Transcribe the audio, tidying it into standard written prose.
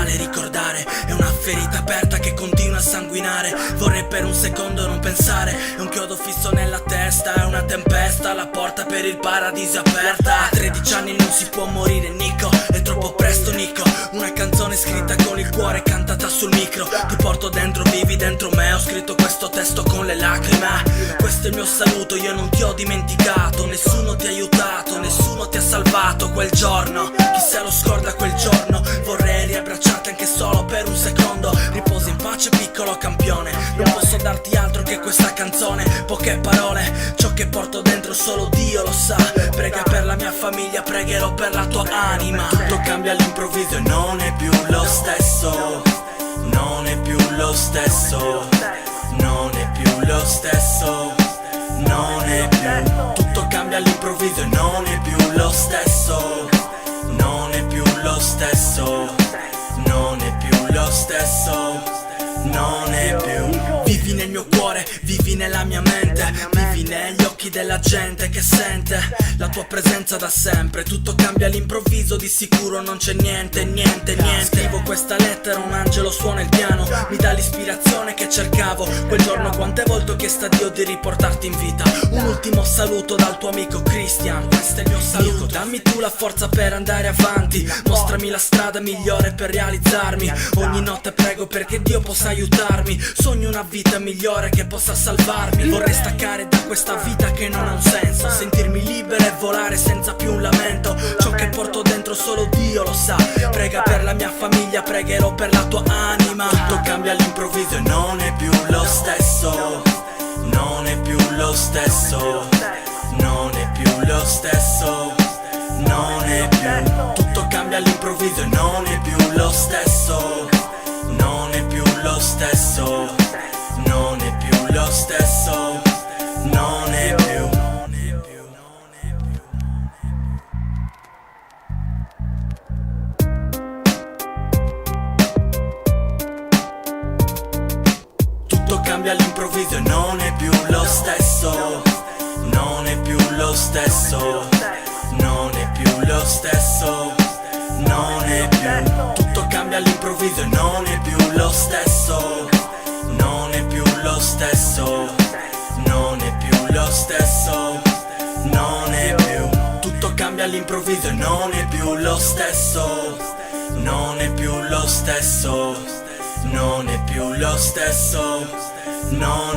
male ricordare, è una ferita aperta che continua a sanguinare. Vorrei per un secondo non pensare, è un chiodo fisso nella testa, è una tempesta, la porta per il paradiso è aperta. A 13 anni non si può morire Nico, è troppo presto Nico. Una canzone scritta con il cuore, cantata sul micro. Ti porto dentro, vivi dentro me, ho scritto questo testo con le lacrime. Questo è il mio saluto, io non ti ho dimenticato. Nessuno ti ha aiutato, nessuno ti ha salvato quel giorno. Chi se lo scorda quel giorno, vorrei riabbracciarti anche solo per un secondo. Riposa in pace piccolo campione, non posso darti altro che questa canzone. Poche parole, ciò che porto dentro solo Dio lo sa. Prega per la mia famiglia, pregherò per la tua anima. Tutto cambia all'improvviso e non è più lo stesso. Non è più lo stesso. Non è più lo stesso. Non è più. Tutto cambia all'improvviso e non è più lo stesso. Non è più lo stesso. Non è più lo stesso. Non è più. Vivi nel mio cuore, vivi nella mia mente, vivi negli occhi della gente che sente la tua presenza da sempre. Tutto cambia all'improvviso, di sicuro non c'è niente, niente, niente. Scrivo questa lettera, un angelo suona il piano, mi dà l'ispirazione che cercavo. Quel giorno quante volte ho chiesto a Dio di riportarti in vita. Un ultimo saluto dal tuo amico Christian, questo è il mio saluto. Dammi tu la forza per andare avanti, mostrami la strada migliore per realizzarmi. Ogni notte prego perché Dio possa aiutarmi, sogno una vita migliore che possa salvarmi. Vorrei staccare da questa vita che non ha un senso, sentirmi libero e volare senza più un lamento. Ciò che porto dentro solo Dio lo sa. Prega per la mia famiglia, pregherò per la tua anima. Tutto cambia all'improvviso e non è più lo stesso. Non è più lo stesso. Non è più lo stesso. Non è più. Tutto cambia all'improvviso e non è più lo stesso. Non è più lo stesso. Non è più lo stesso. Non è più. Tutto cambia all'improvviso e non è più lo stesso. Non è più lo stesso. Non è più lo stesso. Non è più. Tutto cambia all'improvviso e non è più lo stesso. Non è più lo stesso. Non è più lo stesso. Non è più. Tutto cambia all'improvviso e non è più lo stesso. Non è più lo stesso. Non è più lo stesso. Non